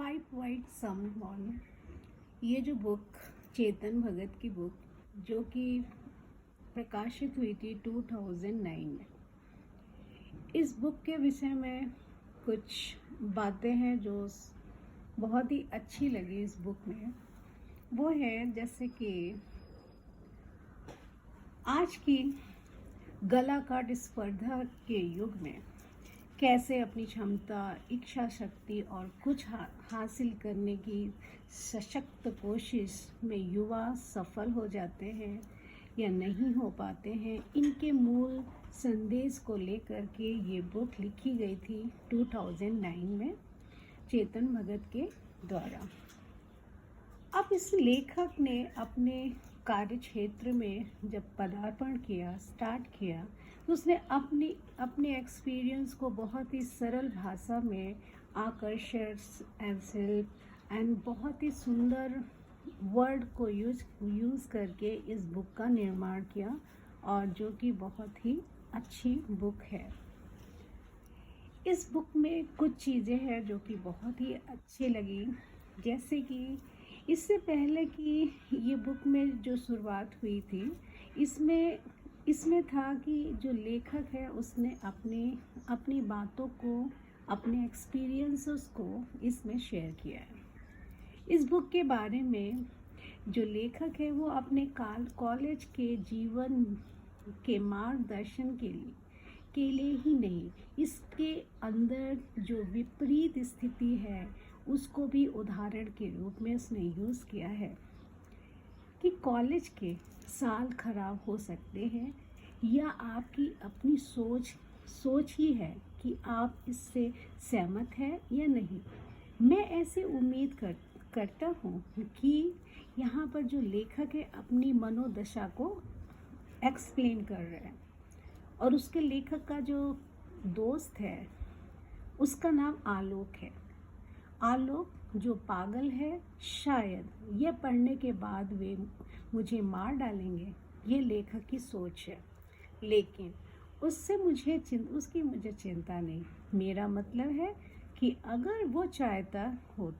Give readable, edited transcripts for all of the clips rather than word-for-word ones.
Five white someone, ये जो book Chetan Bhagat की बुक जो कि प्रकाशित हुई थी 2009 में। इस बुक के विषय में कुछ बातें हैं जो बहुत ही अच्छी लगी इस बुक में। वो है जैसे कि आज की गलाकाट स्पर्धा के युग में कैसे अपनी क्षमता, इच्छा शक्ति और कुछ हासिल करने की सशक्त कोशिश में युवा सफल हो जाते हैं या नहीं हो पाते हैं, इनके मूल संदेश को लेकर के ये बुक लिखी गई थी 2009 में चेतन भगत के द्वारा। अब इस लेखक ने अपने कार्य क्षेत्र में जब पदार्पण किया, स्टार्ट किया, तो उसने अपने एक्सपीरियंस को बहुत ही सरल भाषा में आकर्षक एंड बहुत ही सुंदर वर्ड को यूज़ करके इस बुक का निर्माण किया, और जो कि बहुत ही अच्छी बुक है। इस बुक में कुछ चीज़ें हैं जो कि बहुत ही अच्छी लगी, जैसे कि इससे पहले कि ये बुक में जो शुरुआत हुई थी, इसमें था कि जो लेखक है उसने अपनी बातों को, अपने एक्सपीरियंसेस को इसमें शेयर किया है। इस बुक के बारे में जो लेखक है वो अपने कॉलेज के जीवन के मार्गदर्शन के लिए ही नहीं, इसके अंदर जो विपरीत स्थिति है उसको भी उदाहरण के रूप में उसने यूज़ किया है कि कॉलेज के साल खराब हो सकते हैं या आपकी अपनी सोच ही है कि आप इससे सहमत हैं या नहीं। मैं ऐसे उम्मीद करता हूँ कि यहाँ पर जो लेखक है अपनी मनोदशा को एक्सप्लेन कर रहे हैं, और उसके लेखक का जो दोस्त है उसका नाम आलोक है। आलोक जो पागल है, शायद यह पढ़ने के बाद वे मुझे मार डालेंगे, ये लेखक की सोच है, लेकिन उसकी मुझे चिंता नहीं। मेरा मतलब है कि अगर वो चाहता हो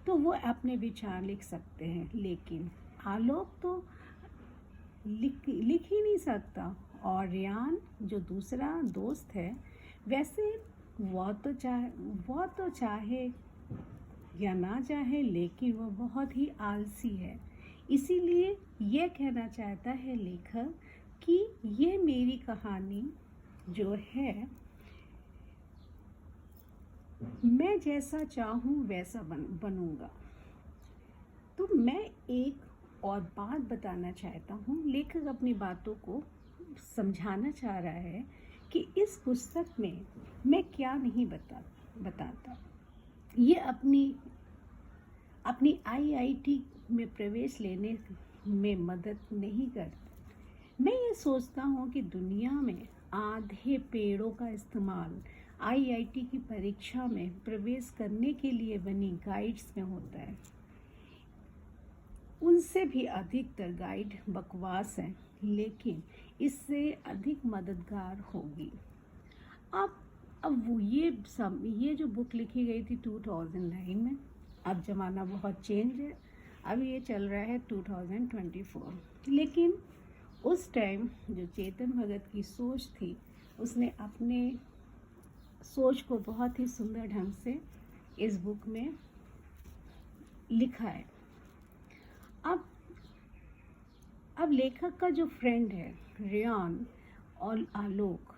तो वो अपने विचार लिख सकते हैं, लेकिन आलोक तो लिख ही नहीं सकता। और रियान जो दूसरा दोस्त है, वैसे वो तो चाहे या ना चाहे, लेकिन वो बहुत ही आलसी है। इसीलिए ये कहना चाहता है लेखक कि ये मेरी कहानी जो है, मैं जैसा चाहूँ वैसा बनूंगा। तो मैं एक और बात बताना चाहता हूँ। लेखक अपनी बातों को समझाना चाह रहा है कि इस पुस्तक में मैं क्या नहीं बताता। ये अपनी IIT में प्रवेश लेने में मदद नहीं करता। मैं ये सोचता हूँ कि दुनिया में आधे पेड़ों का इस्तेमाल IIT की परीक्षा में प्रवेश करने के लिए बनी गाइड्स में होता है। उनसे भी अधिकतर गाइड बकवास हैं, लेकिन इससे अधिक मददगार होगी। अब ये जो बुक लिखी गई थी 2009 में, अब ज़माना बहुत चेंज है। अब ये चल रहा है 2024, लेकिन उस टाइम जो चेतन भगत की सोच थी, उसने अपने सोच को बहुत ही सुंदर ढंग से इस बुक में लिखा है। अब लेखक का जो फ्रेंड है रियान और आलोक,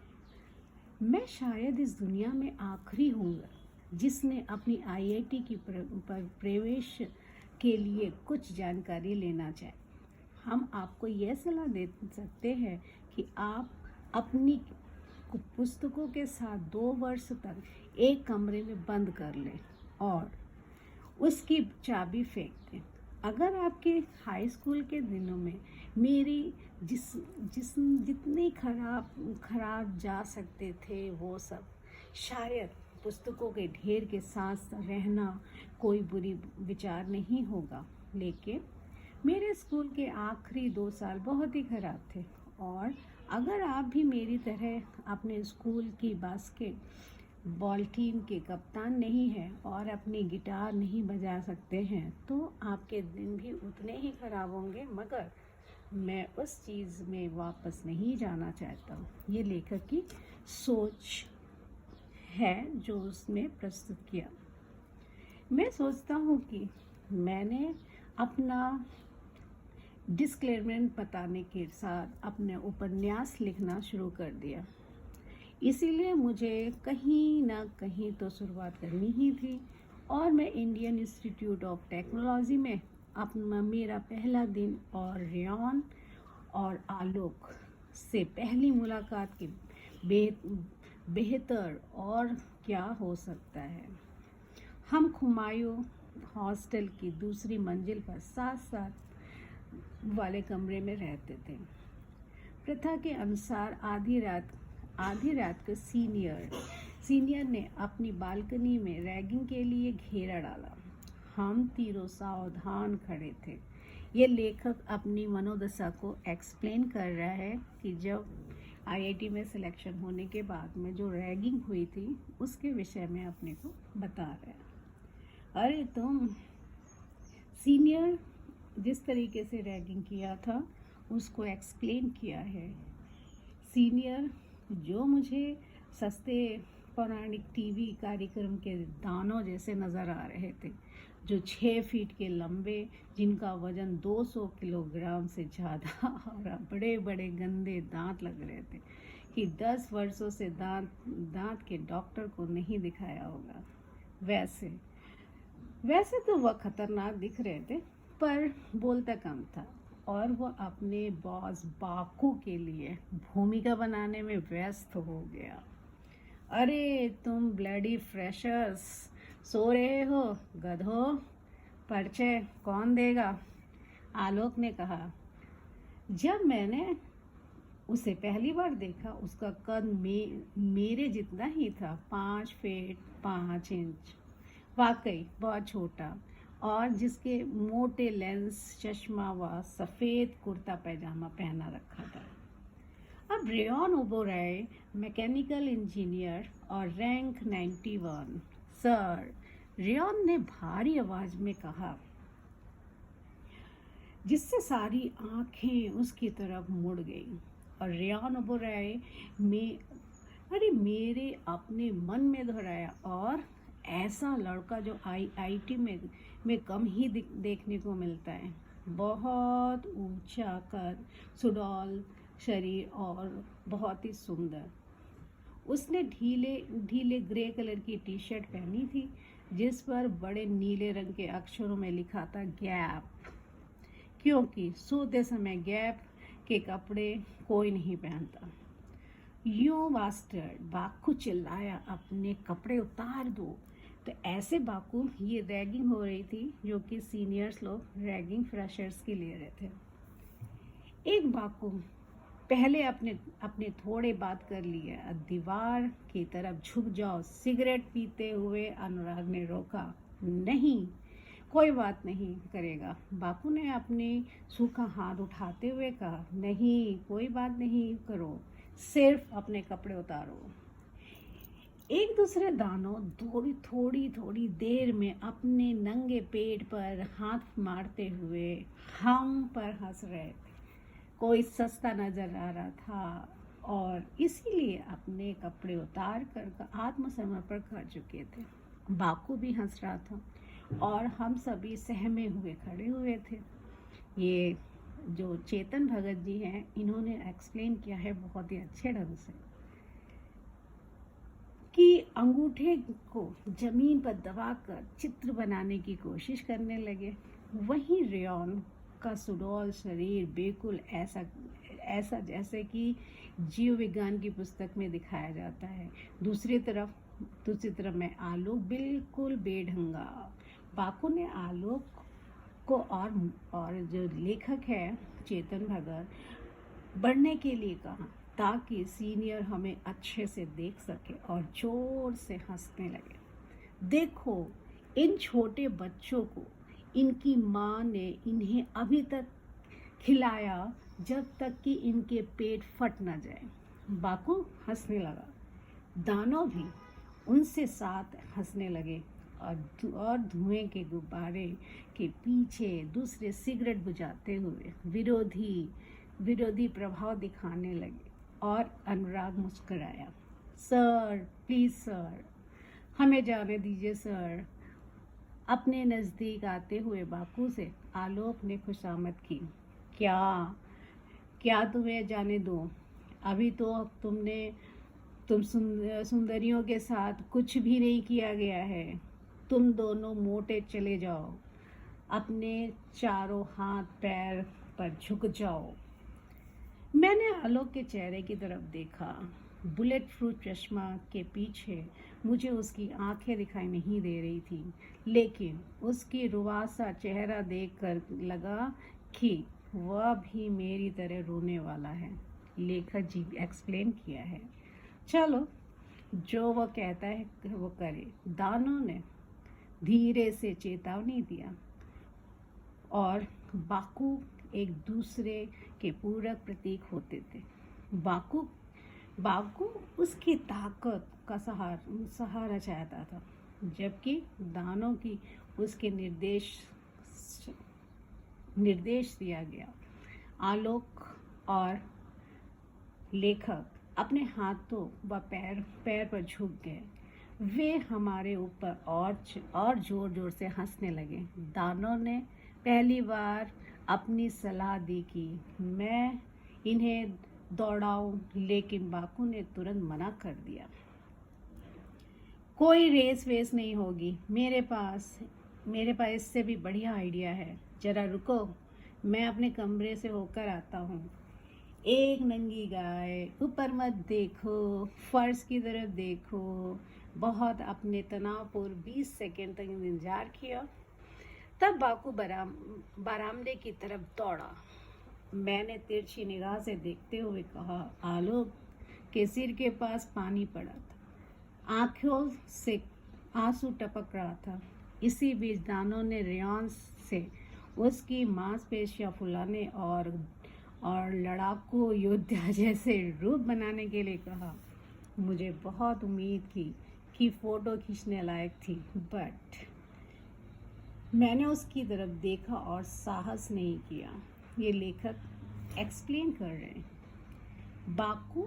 मैं शायद इस दुनिया में आखिरी हूँगा जिसने अपनी IIT की प्रवेश के लिए कुछ जानकारी लेना चाहे। हम आपको यह सलाह दे सकते हैं कि आप अपनी पुस्तकों के साथ 2 वर्ष तक एक कमरे में बंद कर लें और उसकी चाबी फेंक दें। अगर आपके हाई स्कूल के दिनों में मेरी जितने खराब जा सकते थे, वो सब शायद पुस्तकों के ढेर के साथ रहना कोई बुरी विचार नहीं होगा, लेकिन मेरे स्कूल के आखिरी 2 साल बहुत ही खराब थे। और अगर आप भी मेरी तरह अपने स्कूल की बास्केट बॉल टीम के कप्तान नहीं हैं और अपनी गिटार नहीं बजा सकते हैं तो आपके दिन भी उतने ही खराब होंगे, मगर मैं उस चीज़ में वापस नहीं जाना चाहता। ये लेखक की सोच है जो उसने प्रस्तुत किया। मैं सोचता हूँ कि मैंने अपना डिस्क्लेमर बताने के साथ अपने उपन्यास लिखना शुरू कर दिया। इसीलिए मुझे कहीं ना कहीं तो शुरुआत करनी ही थी और मैं इंडियन इंस्टीट्यूट ऑफ टेक्नोलॉजी में अपना मेरा पहला दिन और रेयॉन और आलोक से पहली मुलाकात की बेहतर और क्या हो सकता है। हम हुमायूं हॉस्टल की दूसरी मंजिल पर साथ साथ वाले कमरे में रहते थे। प्रथा के अनुसार आधी रात को सीनियर ने अपनी बालकनी में रैगिंग के लिए घेरा डाला। हम तीनों सावधान खड़े थे। ये लेखक अपनी मनोदशा को एक्सप्लेन कर रहा है कि जब आईआईटी में सिलेक्शन होने के बाद में जो रैगिंग हुई थी उसके विषय में अपने को बता रहा है। अरे तुम सीनियर जिस तरीके से रैगिंग किया था उसको एक्सप्लेन किया है। सीनियर जो मुझे सस्ते पौराणिक टीवी कार्यक्रम के दानों जैसे नज़र आ रहे थे, जो 6 फीट के लंबे, जिनका वजन 200 किलोग्राम से ज़्यादा और बड़े बड़े गंदे दांत लग रहे थे कि 10 वर्षों से दांत के डॉक्टर को नहीं दिखाया होगा। वैसे तो वह खतरनाक दिख रहे थे पर बोलता कम था और वह अपने बॉस बाकू के लिए भूमिका बनाने में व्यस्त हो गया। अरे तुम ब्लडी फ्रेशर्स सो रहे हो गधो, परिचय कौन देगा? आलोक ने कहा। जब मैंने उसे पहली बार देखा उसका कद मेरे जितना ही था, 5 फीट 5 इंच, वाकई बहुत छोटा, और जिसके मोटे लेंस चश्मा व सफ़ेद कुर्ता पैजामा पहना रखा था। अब रेयॉन ओबोराय मैकेनिकल इंजीनियर और रैंक 91। सर, रेयॉन ने भारी आवाज में कहा, जिससे सारी आंखें उसकी तरफ मुड़ गईं और रेयॉन ओबोराय मेरे अपने मन में दोहराया, और ऐसा लड़का जो आईआईटी में कम ही देखने को मिलता है। बहुत ऊंचा कद, सुडौल शरीर और बहुत ही सुंदर। उसने ढीले ग्रे कलर की टी शर्ट पहनी थी जिस पर बड़े नीले रंग के अक्षरों में लिखा था गैप, क्योंकि सोते समय गैप के कपड़े कोई नहीं पहनता। यू बास्टर्ड, बाकू चिल्लाया, अपने कपड़े उतार दो। तो ऐसे बाकू, ये रैगिंग हो रही थी जो कि सीनियर्स लोग रैगिंग फ्रेशर्स की ले रहे थे। एक बाकू पहले अपने थोड़े बात कर लिए, दीवार की तरफ झुक जाओ। सिगरेट पीते हुए अनुराग ने रोका। नहीं, कोई बात नहीं करेगा। बाकू ने अपने सूखा हाथ उठाते हुए कहा, नहीं, कोई बात नहीं करो, सिर्फ अपने कपड़े उतारो। एक दूसरे दानों थोड़ी देर में अपने नंगे पेट पर हाथ मारते हुए हम पर हंस रहे थे। कोई सस्ता नजर आ रहा था और इसीलिए अपने कपड़े उतार कर आत्मसमर्पण कर चुके थे। बाकू भी हंस रहा था और हम सभी सहमे हुए खड़े हुए थे। ये जो चेतन भगत जी हैं, इन्होंने एक्सप्लेन किया है बहुत ही अच्छे ढंग से कि अंगूठे को जमीन पर दबाकर चित्र बनाने की कोशिश करने लगे। वहीं रेयॉन का सुडौल शरीर बिल्कुल ऐसा जैसे कि जीव विज्ञान की पुस्तक में दिखाया जाता है। दूसरी तरफ में आलोक बिल्कुल बेढंगा। बाकू ने आलोक को और जो लेखक है चेतन भगत, बढ़ने के लिए कहा ताकि सीनियर हमें अच्छे से देख सके, और जोर से हंसने लगे। देखो, इन छोटे बच्चों को इनकी माँ ने इन्हें अभी तक खिलाया जब तक कि इनके पेट फट न जाए। बाकू हंसने लगा। दानव भी उनसे साथ हंसने लगे और धुएं के गुब्बारे के पीछे दूसरे सिगरेट बुझाते हुए विरोधी प्रभाव दिखाने लगे। और अनुराग मुस्कुराया। सर प्लीज सर, हमें जाने दीजिए सर। अपने नज़दीक आते हुए बाकू से आलोक ने खुशामद की। क्या तुम्हें जाने दूं? अभी तो तुम सुंदरियों के साथ कुछ भी नहीं किया गया है। तुम दोनों मोटे चले जाओ, अपने चारों हाथ पैर पर झुक जाओ। मैंने आलोक के चेहरे की तरफ देखा। बुलेट प्रूफ चश्मा के पीछे मुझे उसकी आंखें दिखाई नहीं दे रही थी, लेकिन उसकी रुआसा चेहरा देखकर लगा कि वह भी मेरी तरह रोने वाला है। लेखक जी एक्सप्लेन किया है। चलो, जो वो कहता है वो करे। दानों ने धीरे से चेतावनी दिया और बाकू एक दूसरे के पूरक प्रतीक होते थे। बाकू उसकी ताकत का सहारा चाहता था, जबकि दानों की उसके निर्देश दिया गया। आलोक और लेखक अपने हाथों व पैर पर झुक गए। वे हमारे ऊपर और जोर जोर से हंसने लगे। दानों ने पहली बार अपनी सलाह दी कि मैं इन्हें दौड़ाऊं, लेकिन बाकू ने तुरंत मना कर दिया। कोई रेस वेस नहीं होगी, मेरे पास इससे भी बढ़िया आइडिया है। जरा रुको, मैं अपने कमरे से होकर आता हूँ। एक नंगी गाय, ऊपर मत देखो, फर्श की तरफ देखो। बहुत अपने तनावपूर्ण 20 सेकंड तक इंतजार किया, तब बाकू बरामदे की तरफ दौड़ा। मैंने तिरछी निगाह से देखते हुए कहा। आलोक के सिर के पास पानी पड़ा था, आंखों से आंसू टपक रहा था। इसी बीच दानों ने रेयॉन से उसकी मांसपेशियां फुलाने और लड़ाकू योद्धा जैसे रूप बनाने के लिए कहा। मुझे बहुत उम्मीद थी कि फोटो खींचने लायक थी, बट मैंने उसकी तरफ देखा और साहस नहीं किया। ये लेखक एक्सप्लेन कर रहे हैं। बाकू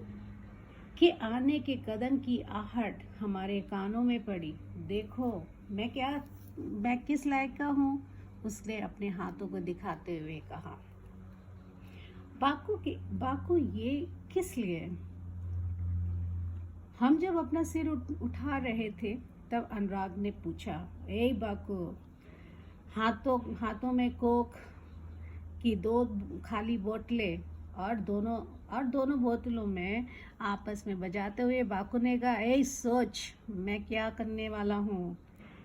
के आने के कदम की आहट हमारे कानों में पड़ी। देखो मैं किस लायक का हूँ, उसने अपने हाथों को दिखाते हुए कहा। बाकू ये किस लिए? हम जब अपना सिर उठा रहे थे, तब अनुराग ने पूछा। ए बाकू, हाथों में कोक की 2 खाली बोतलें और दोनों बोतलों में आपस में बजाते हुए बाकू ने कहा, ए सोच मैं क्या करने वाला हूँ।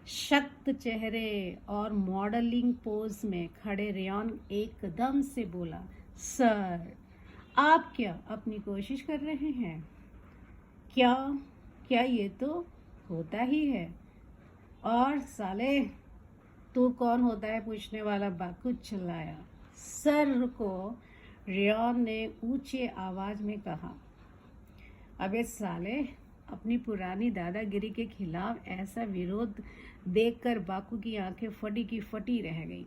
शक्त चेहरे और मॉडलिंग पोज में खड़े रेयॉन एकदम से बोला, सर आप क्या अपनी कोशिश कर रहे हैं? क्या ये तो होता ही है। और साले तू कौन होता है पूछने वाला, बाकू चिल्लाया। सर को रेयॉन ने ऊंचे आवाज में कहा। अबे साले, अपनी पुरानी दादागिरी के खिलाफ ऐसा विरोध देखकर बाकू की आंखें फटी की फटी रह गई।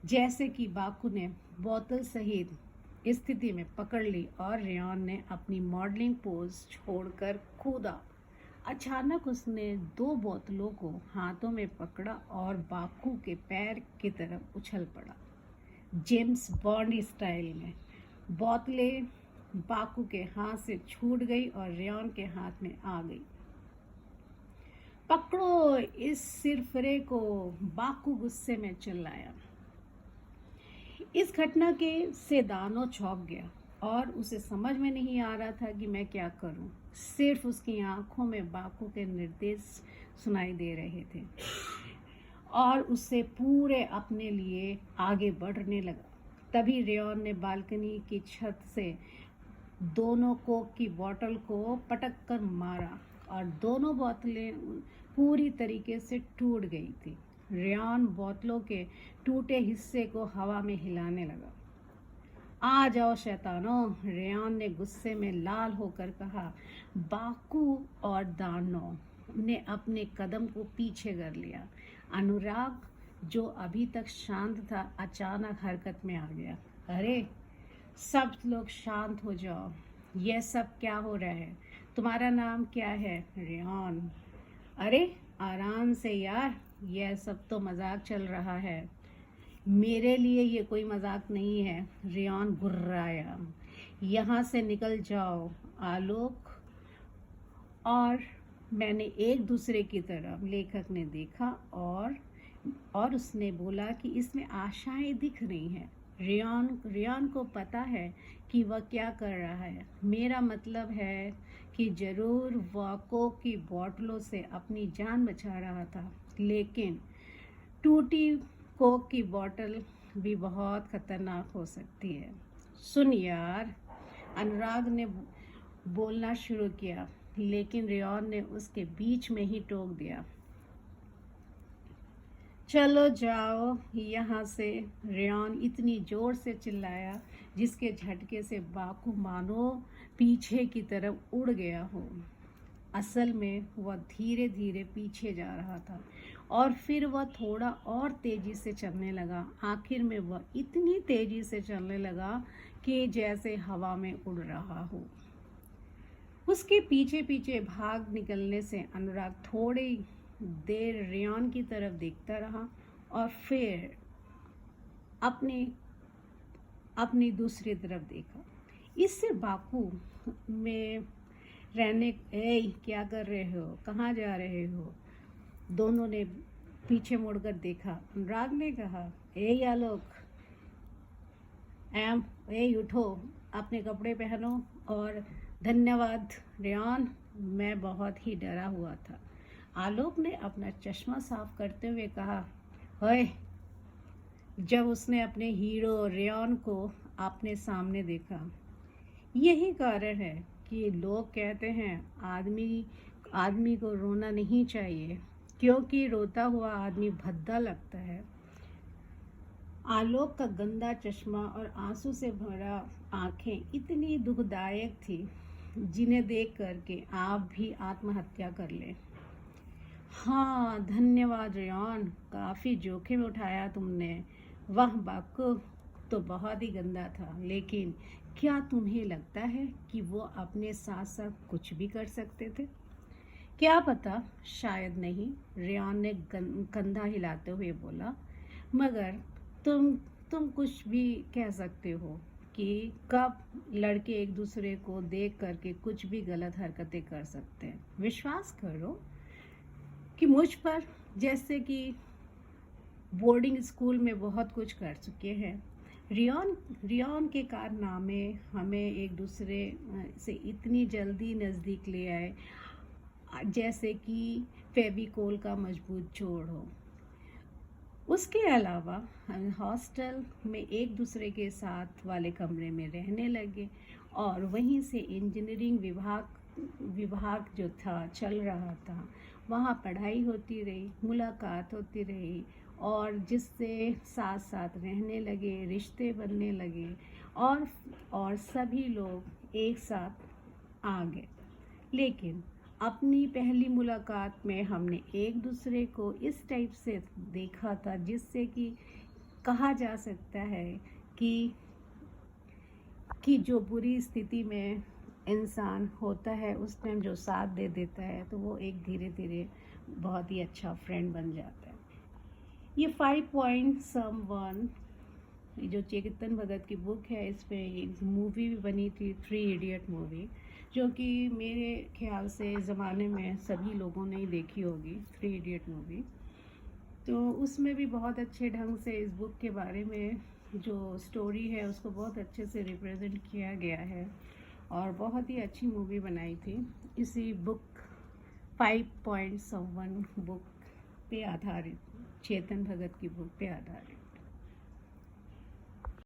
जैसे कि बाकू ने बोतल सहित स्थिति में पकड़ ली और रेयॉन ने अपनी मॉडलिंग पोज छोड़कर कूदा। अचानक उसने 2 बोतलों को हाथों में पकड़ा और बाकू के पैर की तरफ उछल पड़ा, जेम्स बॉन्ड स्टाइल में। बोतलें बाकू के हाथ से छूट गई और रेयॉन के हाथ में आ गई। पकड़ो इस सिरफिरे को, बाकू गुस्से में चिल्लाया। इस घटना से दानों चौंक गया और उसे समझ में नहीं आ रहा था कि मैं क्या करूं। सिर्फ उसकी आंखों में बाकू के निर्देश सुनाई दे रहे थे और उससे पूरे अपने लिए आगे बढ़ने लगा। तभी रेयॉन ने बालकनी की छत से दोनों कोक की बोतल को पटक कर मारा और दोनों बोतलें पूरी तरीके से टूट गई थी। रेयॉन बोतलों के टूटे हिस्से को हवा में हिलाने लगा। आ जाओ शैतानों, रेयान ने गुस्से में लाल होकर कहा। बाकू और दानव ने अपने कदम को पीछे कर लिया। अनुराग, जो अभी तक शांत था, अचानक हरकत में आ गया। अरे सब लोग शांत हो जाओ, यह सब क्या हो रहा है? तुम्हारा नाम क्या है? रेयान। अरे आराम से यार, यह सब तो मजाक चल रहा है। मेरे लिए ये कोई मजाक नहीं है, रेयान गुर्राया। यहाँ से निकल जाओ। आलोक और मैंने एक दूसरे की तरफ लेखक ने देखा और उसने बोला कि इसमें आशाएं दिख रही हैं। रेयान को पता है कि वह क्या कर रहा है। मेरा मतलब है कि जरूर वह कोक की बोतलों से अपनी जान बचा रहा था, लेकिन टूटी कोक की बोतल भी बहुत खतरनाक हो सकती है। सुन यार, अनुराग ने बोलना शुरू किया, लेकिन रेयान ने उसके बीच में ही टोक दिया। चलो जाओ यहाँ से, रेयान इतनी जोर से चिल्लाया जिसके झटके से बाकू मानो पीछे की तरफ उड़ गया हो। असल में वह धीरे धीरे पीछे जा रहा था और फिर वह थोड़ा और तेजी से चलने लगा। आखिर में वह इतनी तेजी से चलने लगा कि जैसे हवा में उड़ रहा हो। उसके पीछे पीछे भाग निकलने से अनुराग थोड़ी देर रेयान की तरफ देखता रहा और फिर अपनी दूसरी तरफ देखा। इससे बाकू में रहने, क्या कर रहे हो, कहाँ जा रहे हो? दोनों ने पीछे मुड़कर देखा। अनुराग ने कहा, आलोक, उठो, अपने कपड़े पहनो। और धन्यवाद रेयान, मैं बहुत ही डरा हुआ था। आलोक ने अपना चश्मा साफ करते हुए कहा। होए, जब उसने अपने हीरो रेयान को अपने सामने देखा। यही कारण है कि लोग कहते हैं आदमी को रोना नहीं चाहिए, क्योंकि रोता हुआ आदमी भद्दा लगता है। आलोक का गंदा चश्मा और आंसू से भरा आंखें इतनी दुखदायक थी जिन्हें देख करके आप भी आत्महत्या कर लें। हाँ धन्यवाद रेयान, काफ़ी जोखिम उठाया तुमने। वह बाकू तो बहुत ही गंदा था, लेकिन क्या तुम्हें लगता है कि वो अपने साथ साथ कुछ भी कर सकते थे? क्या पता, शायद नहीं, रेयान ने कंधा हिलाते हुए बोला। मगर तुम कुछ भी कह सकते हो कि कब लड़के एक दूसरे को देख करके कुछ भी गलत हरकतें कर सकते हैं। विश्वास करो कि मुझ पर, जैसे कि बोर्डिंग स्कूल में बहुत कुछ कर चुके हैं। रेयान के कारनामे हमें एक दूसरे से इतनी जल्दी नज़दीक ले आए, जैसे कि फेविकोल का मजबूत जोड़ हो। उसके अलावा हम हॉस्टल में एक दूसरे के साथ वाले कमरे में रहने लगे और वहीं से इंजीनियरिंग विभाग जो था चल रहा था। वहाँ पढ़ाई होती रही, मुलाकात होती रही और जिससे साथ साथ रहने लगे, रिश्ते बनने लगे और सभी लोग एक साथ आ गए। लेकिन अपनी पहली मुलाकात में हमने एक दूसरे को इस टाइप से देखा था जिससे कि कहा जा सकता है कि जो बुरी स्थिति में इंसान होता है उस टाइम जो साथ दे देता है तो वो एक धीरे धीरे बहुत ही अच्छा फ्रेंड बन जाता है। ये 5 पॉइंट समवन जो चेतन भगत की बुक है, इस पे एक मूवी भी बनी थी, 3 इडियट मूवी, जो कि मेरे ख्याल से ज़माने में सभी लोगों ने ही देखी होगी, 3 इडियट मूवी। तो उसमें भी बहुत अच्छे ढंग से इस बुक के बारे में जो स्टोरी है उसको बहुत अच्छे से रिप्रेजेंट किया गया है और बहुत ही अच्छी मूवी बनाई थी इसी बुक 5 पॉइंट समवन बुक पे आधारित, चेतन भगत की बुक पे आधारित।